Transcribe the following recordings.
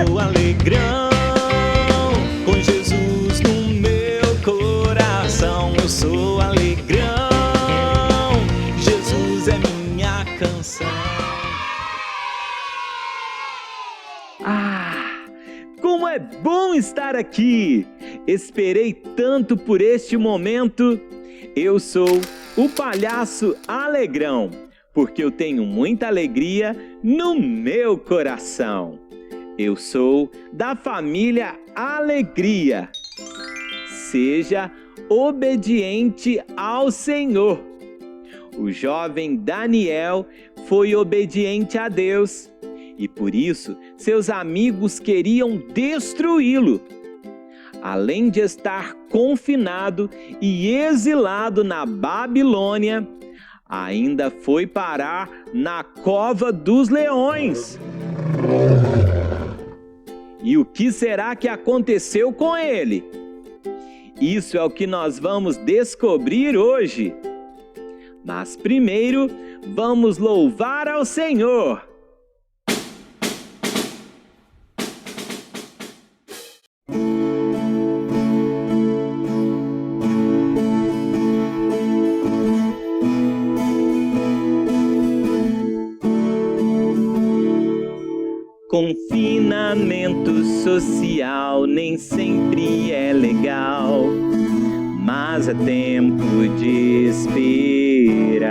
sou alegrão, com Jesus no meu coração. Eu sou alegrão, Jesus é minha canção. Como é bom estar aqui! Esperei tanto por este momento. Eu sou o Palhaço Alegrão, porque eu tenho muita alegria no meu coração. Eu sou da família Alegria. Seja obediente ao Senhor. O jovem Daniel foi obediente a Deus e por isso seus amigos queriam destruí-lo. Além de estar confinado e exilado na Babilônia, ainda foi parar na cova dos leões. E o que será que aconteceu com ele? Isso é o que nós vamos descobrir hoje. Mas primeiro, vamos louvar ao Senhor. Confinamento social nem sempre é legal, mas é tempo de esperar.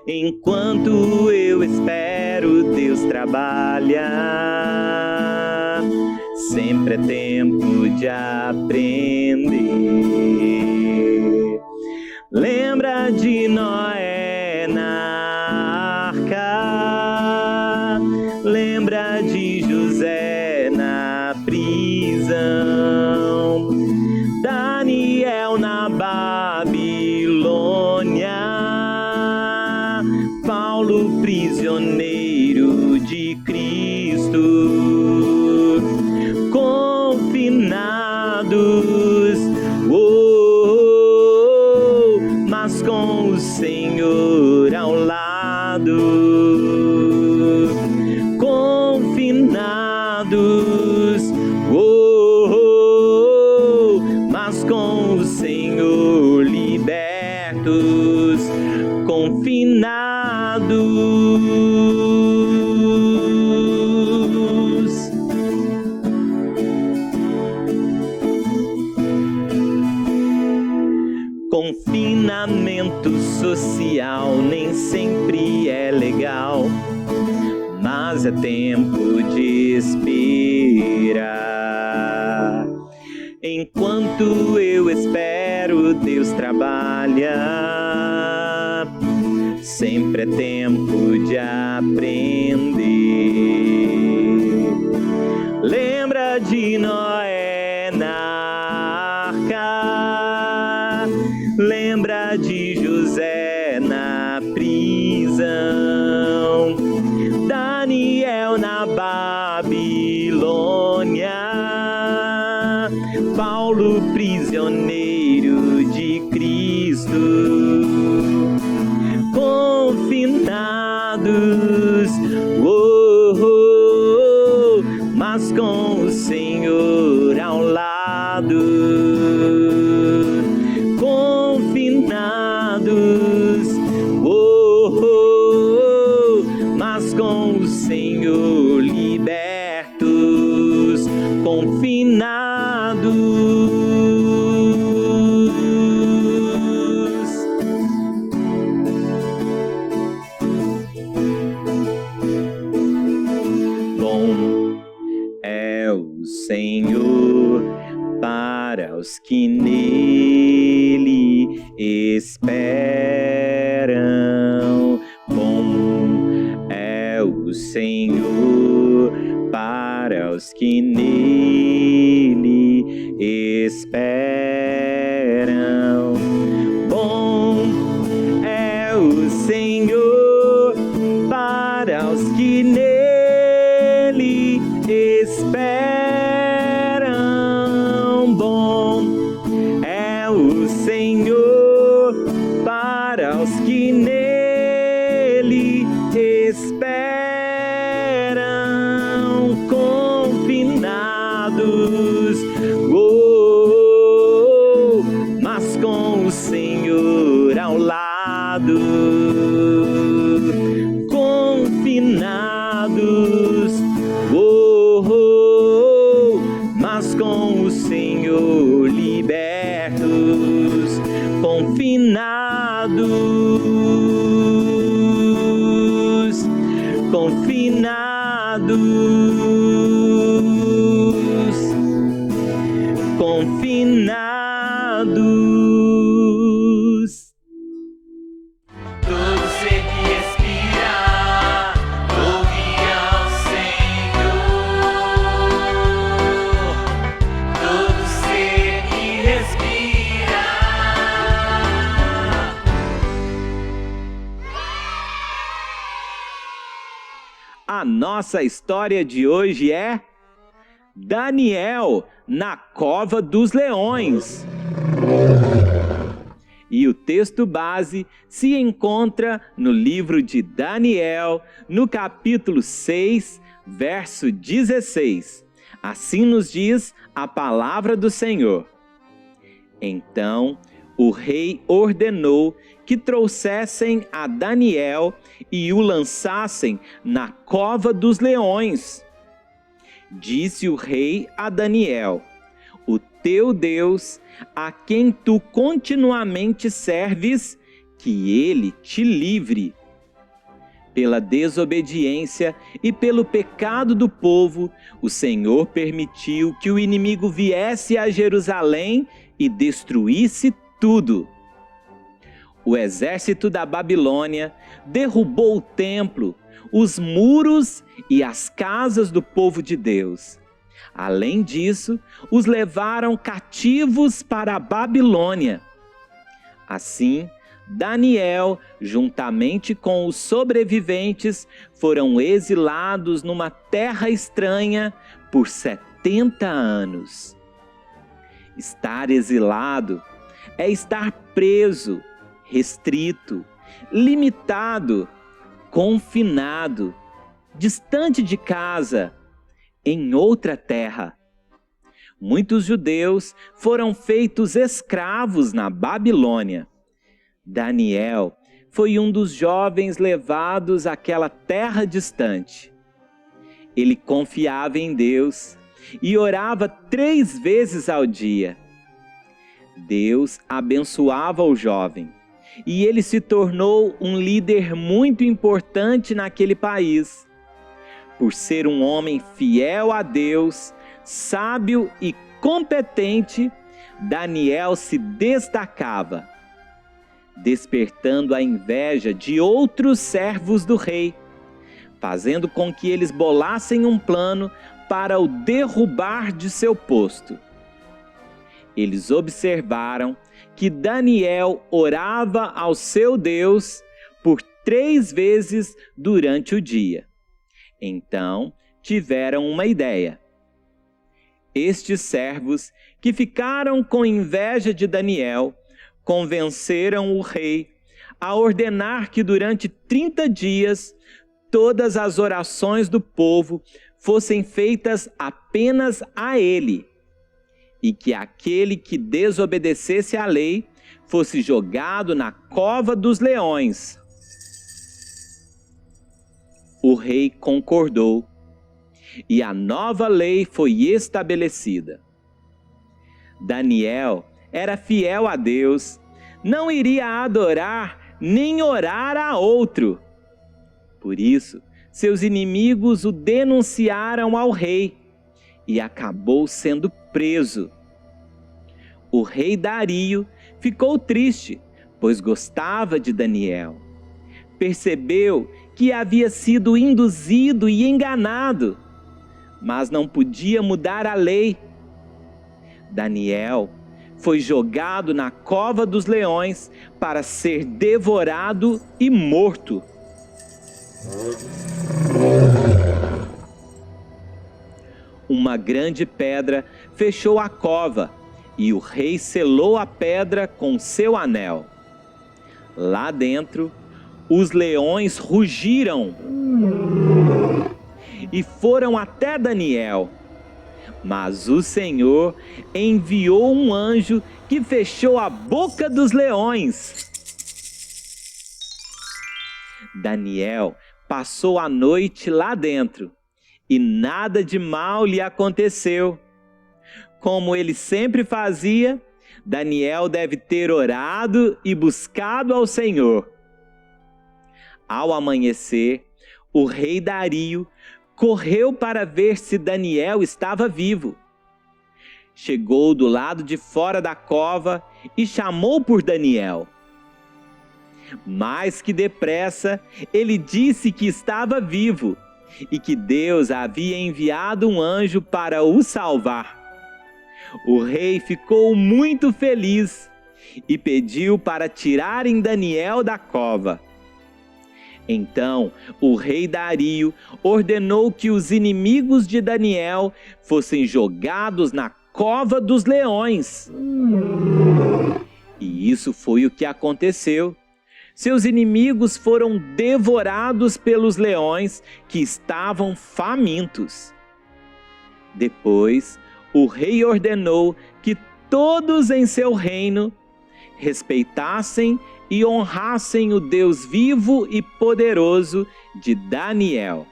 Enquanto eu espero, Deus trabalha. Sempre é tempo de aprender. Lembra de Noé na arca? Lembra de José na prisão? Daniel na Babilônia? Paulo prisioneiro de Cristo? Confinados, mas com o Senhor ao lado. Confinados, mas com o Senhor libertos. Confinados. Confinamento social nem sempre é legal, mas é tempo de esperar. Enquanto eu espero, Deus trabalha. Sempre é tempo de aprender. Lembra de Noé na arca? Lembra de José na prisão? Daniel na Babilônia? Paulo prisioneiro de Cristo? Confinados, mas com o Senhor ao lado. Confinados, mas com o Senhor libertos. Confinados. Bom é o Senhor para os que nele esperam. Bom é o Senhor para os que nele esperam. Bom é o Senhor para os que nele esperam. Bom é o Senhor para os que nele esperam. confinados, oh, oh, mas com o Senhor libertos, confinados, confinados, confinados. A nossa história de hoje é Daniel na cova dos leões. E o texto base se encontra no livro de Daniel, no capítulo 6, verso 16. Assim nos diz a palavra do Senhor. Então o rei ordenou que trouxessem a Daniel e o lançassem na cova dos leões. Disse o rei a Daniel: o teu Deus, a quem tu continuamente serves, que ele te livre. Pela desobediência e pelo pecado do povo, o Senhor permitiu que o inimigo viesse a Jerusalém e destruísse tudo. O exército da Babilônia derrubou o templo, os muros e as casas do povo de Deus. Além disso, os levaram cativos para a Babilônia. Assim, Daniel, juntamente com os sobreviventes, foram exilados numa terra estranha por 70 anos. Estar exilado é estar preso, restrito, limitado, confinado, distante de casa, em outra terra. Muitos judeus foram feitos escravos na Babilônia. Daniel foi um dos jovens levados àquela terra distante. Ele confiava em Deus e orava 3 vezes ao dia. Deus abençoava o jovem e ele se tornou um líder muito importante naquele país. Por ser um homem fiel a Deus, sábio e competente, Daniel se destacava, despertando a inveja de outros servos do rei, fazendo com que eles bolassem um plano para o derrubar de seu posto. Eles observaram que Daniel orava ao seu Deus por 3 vezes durante o dia. Então, tiveram uma ideia. Estes servos, que ficaram com inveja de Daniel, convenceram o rei a ordenar que durante 30 dias todas as orações do povo fossem feitas apenas a ele, e que aquele que desobedecesse à lei fosse jogado na cova dos leões. O rei concordou, e a nova lei foi estabelecida. Daniel era fiel a Deus, não iria adorar nem orar a outro. Por isso, seus inimigos o denunciaram ao rei e acabou sendo preso. O rei Dario ficou triste, pois gostava de Daniel. Percebeu que havia sido induzido e enganado, mas não podia mudar a lei. Daniel foi jogado na cova dos leões para ser devorado e morto. Uma grande pedra fechou a cova e o rei selou a pedra com seu anel. Lá dentro, os leões rugiram e foram até Daniel. Mas o Senhor enviou um anjo que fechou a boca dos leões. Daniel passou a noite lá dentro e nada de mal lhe aconteceu. Como ele sempre fazia, Daniel deve ter orado e buscado ao Senhor. Ao amanhecer, o rei Dario correu para ver se Daniel estava vivo. Chegou do lado de fora da cova e chamou por Daniel. Mais que depressa, ele disse que estava vivo e que Deus havia enviado um anjo para o salvar. O rei ficou muito feliz e pediu para tirarem Daniel da cova. Então, o rei Dario ordenou que os inimigos de Daniel fossem jogados na cova dos leões. E isso foi o que aconteceu. Seus inimigos foram devorados pelos leões que estavam famintos. Depois, o rei ordenou que todos em seu reino respeitassem e honrassem o Deus vivo e poderoso de Daniel.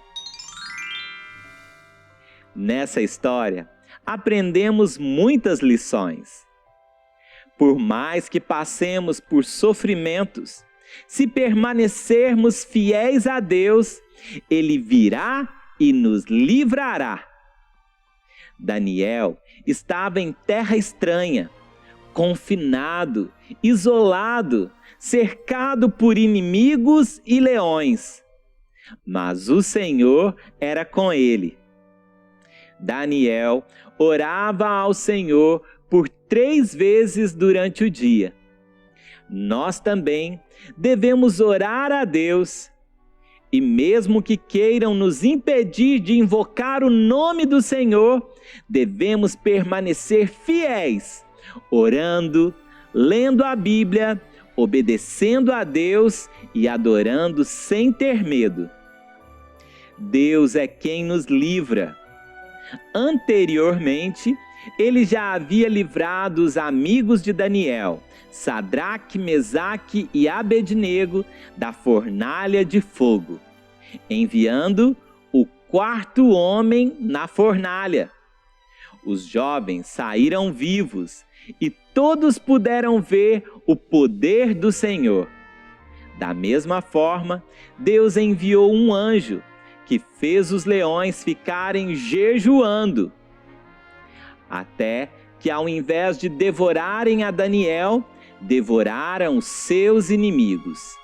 Nessa história, aprendemos muitas lições. Por mais que passemos por sofrimentos, se permanecermos fiéis a Deus, Ele virá e nos livrará. Daniel estava em terra estranha, confinado, isolado, cercado por inimigos e leões. Mas o Senhor era com ele. Daniel orava ao Senhor por 3 vezes durante o dia. Nós também devemos orar a Deus. E mesmo que queiram nos impedir de invocar o nome do Senhor, devemos permanecer fiéis, orando, lendo a Bíblia, obedecendo a Deus e adorando sem ter medo. Deus é quem nos livra. Anteriormente, ele já havia livrado os amigos de Daniel, Sadraque, Mesaque e Abednego, da fornalha de fogo, enviando o 4º homem na fornalha. Os jovens saíram vivos e todos puderam ver o poder do Senhor. Da mesma forma, Deus enviou um anjo que fez os leões ficarem jejuando, até que, ao invés de devorarem a Daniel, devoraram seus inimigos.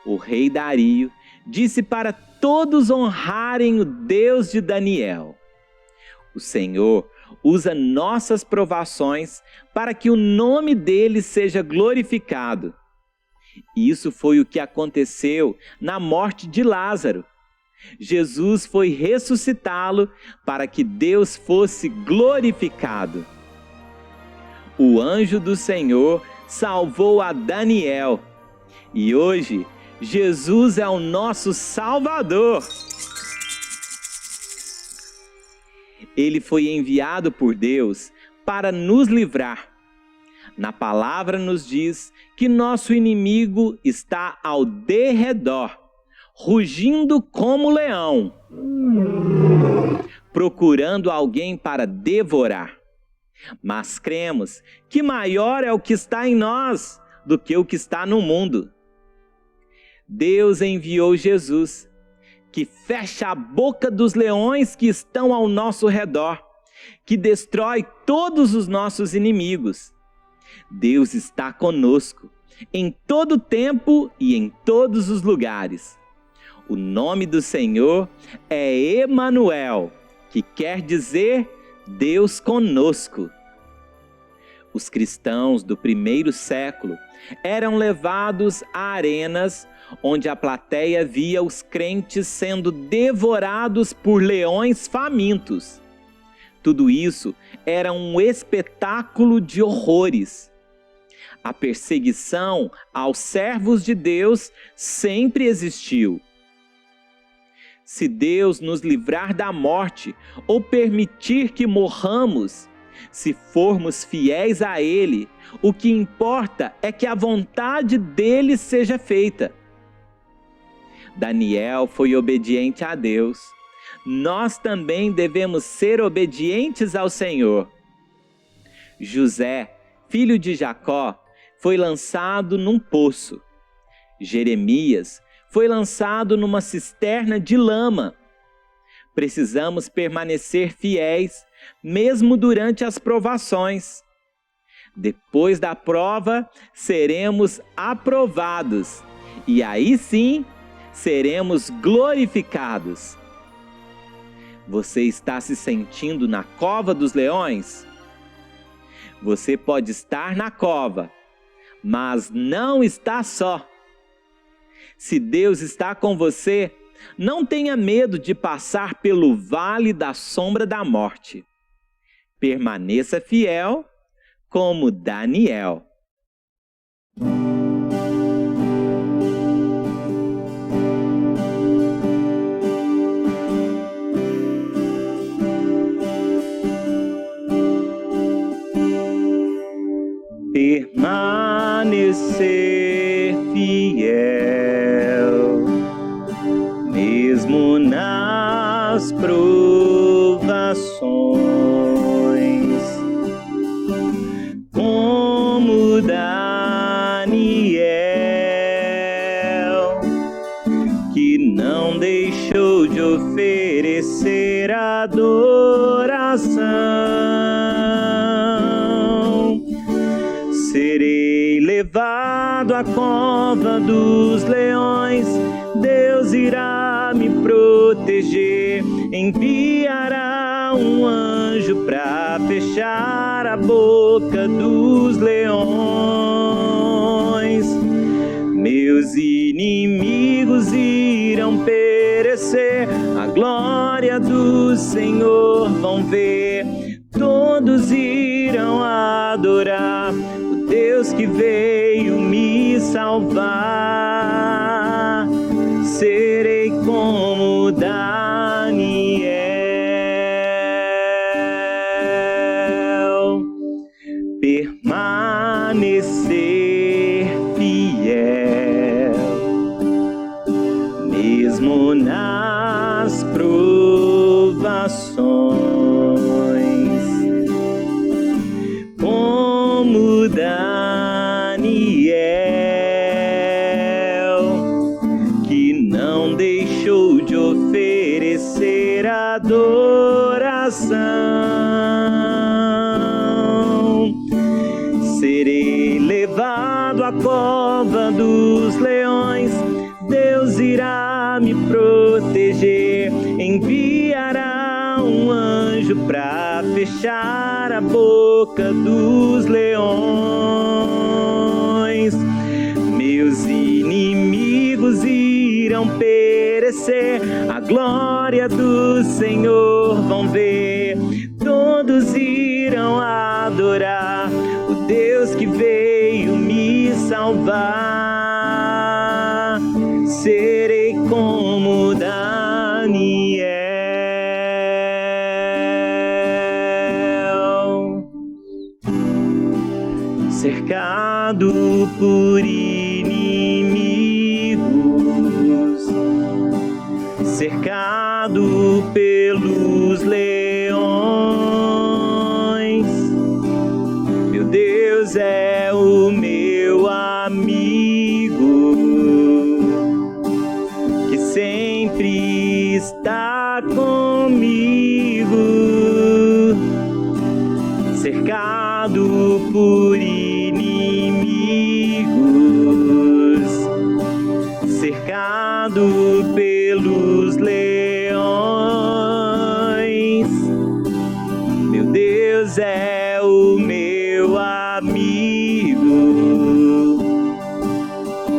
O rei Dario disse para todos honrarem o Deus de Daniel. O Senhor usa nossas provações para que o nome dele seja glorificado. Isso foi o que aconteceu na morte de Lázaro. Jesus foi ressuscitá-lo para que Deus fosse glorificado. O anjo do Senhor salvou a Daniel e hoje Jesus é o nosso Salvador. Ele foi enviado por Deus para nos livrar. Na palavra nos diz que nosso inimigo está ao derredor, rugindo como leão, procurando alguém para devorar. Mas cremos que maior é o que está em nós do que o que está no mundo. Deus enviou Jesus, que fecha a boca dos leões que estão ao nosso redor, que destrói todos os nossos inimigos. Deus está conosco, em todo tempo e em todos os lugares. O nome do Senhor é Emanuel, que quer dizer Deus conosco. Os cristãos do primeiro século eram levados a arenas onde a plateia via os crentes sendo devorados por leões famintos. Tudo isso era um espetáculo de horrores. A perseguição aos servos de Deus sempre existiu. Se Deus nos livrar da morte ou permitir que morramos, se formos fiéis a Ele, o que importa é que a vontade dele seja feita. Daniel foi obediente a Deus. Nós também devemos ser obedientes ao Senhor. José, filho de Jacó, foi lançado num poço. Jeremias foi lançado numa cisterna de lama. Precisamos permanecer fiéis, mesmo durante as provações. Depois da prova, seremos aprovados, e aí sim, seremos glorificados. Você está se sentindo na cova dos leões? Você pode estar na cova, mas não está só. Se Deus está com você, não tenha medo de passar pelo vale da sombra da morte. Permaneça fiel como Daniel. Permanecer fiel, mesmo nas provações, como Daniel, que não deixou de oferecer adoração. Serei levado à cova dos leões, Deus irá me proteger, enviará um anjo para fechar a boca dos leões. Meus inimigos irão perecer, a glória do Senhor vão ver, todos irão adorar o Deus que veio me salvar. Serei como Daniel, permanecer fiel, mesmo nas provações, como Daniel, que não deixou de oferecer adoração. Serei levado à cova dos leões, Deus irá me proteger, enviará um anjo para fechar a boca dos leões. Meus inimigos irão perecer, a glória do Senhor vão ver, todos irão adorar o Deus que veio me salvar. Serei como Daniel, cercado por inimigos, cercado pelos leões. Meu Deus é o meu amigo, que sempre está comigo, cercado por inimigos, cercado pelos leões. Meu Deus é o meu amigo,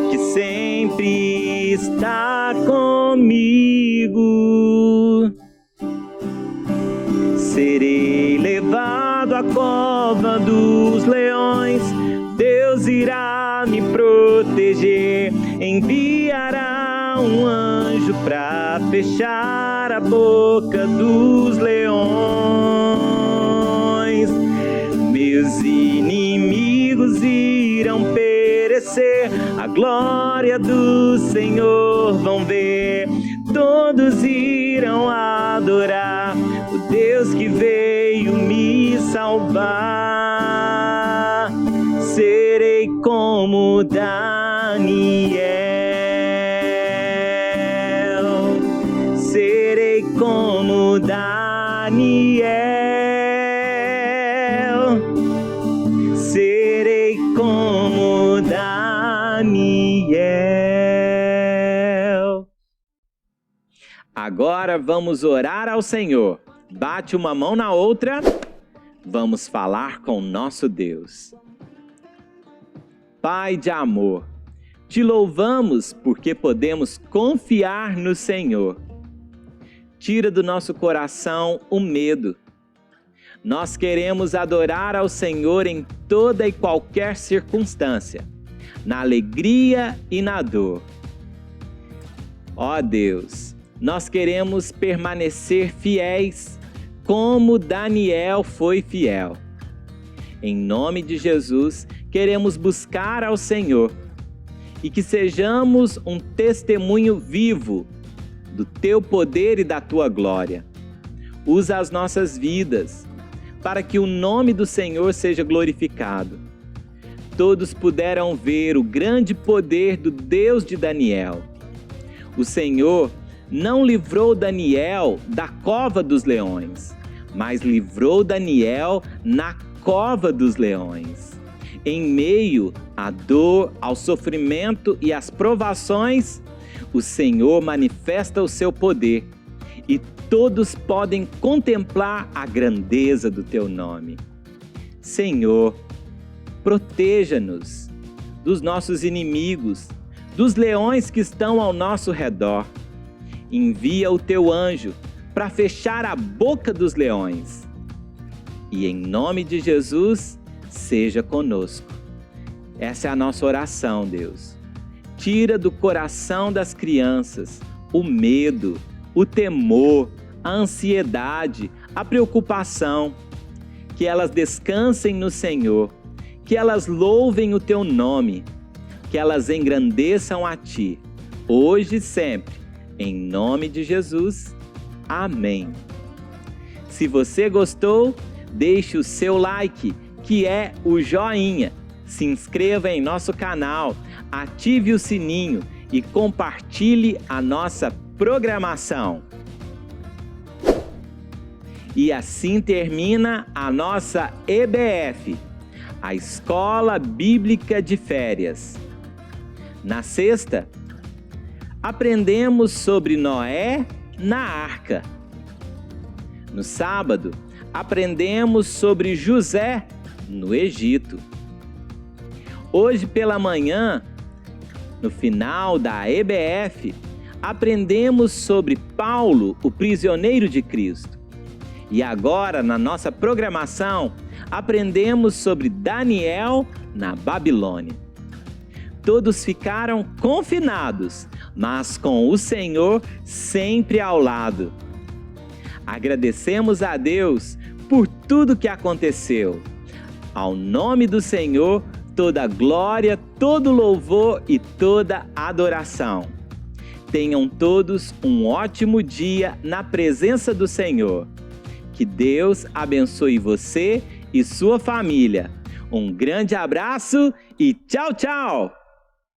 que sempre está comigo. Serei levado à cova dos leões, Deus irá me proteger, enviará um anjo para fechar a boca dos leões. Meus inimigos irão perecer, resplandecer, a glória do Senhor vão ver. Todos irão adorar o Deus que veio me salvar. Serei como Daniel, serei como Daniel, serei como Daniel. Agora vamos orar ao Senhor. Bate uma mão na outra. Vamos falar com nosso Deus. Pai de amor, te louvamos porque podemos confiar no Senhor. Tira do nosso coração o medo. Nós queremos adorar ao Senhor em toda e qualquer circunstância, na alegria e na dor. Ó Deus, nós queremos permanecer fiéis, como Daniel foi fiel. Em nome de Jesus, queremos buscar ao Senhor e que sejamos um testemunho vivo do Teu poder e da Tua glória. Usa as nossas vidas para que o nome do Senhor seja glorificado. Todos puderam ver o grande poder do Deus de Daniel. O Senhor não livrou Daniel da cova dos leões, mas livrou Daniel na cova dos leões. Em meio à dor, ao sofrimento e às provações, o Senhor manifesta o seu poder e todos podem contemplar a grandeza do teu nome. Senhor, proteja-nos dos nossos inimigos, dos leões que estão ao nosso redor. Envia o teu anjo para fechar a boca dos leões. E em nome de Jesus, seja conosco. Essa é a nossa oração, Deus. Tira do coração das crianças o medo, o temor, a ansiedade, a preocupação. Que elas descansem no Senhor, que elas louvem o teu nome, que elas engrandeçam a ti, hoje e sempre, em nome de Jesus. Amém. Se você gostou, deixe o seu like, que é o joinha. Se inscreva em nosso canal, ative o sininho e compartilhe a nossa programação. E assim termina a nossa EBF, a Escola Bíblica de Férias. Na sexta, aprendemos sobre Noé na arca. No sábado, aprendemos sobre José no Egito. Hoje pela manhã, no final da EBF, aprendemos sobre Paulo, o prisioneiro de Cristo. E agora, na nossa programação, aprendemos sobre Daniel na Babilônia. Todos ficaram confinados, mas com o Senhor sempre ao lado. Agradecemos a Deus por tudo que aconteceu. Ao nome do Senhor, toda glória, todo louvor e toda adoração. Tenham todos um ótimo dia na presença do Senhor. Que Deus abençoe você e sua família. Um grande abraço e tchau, tchau!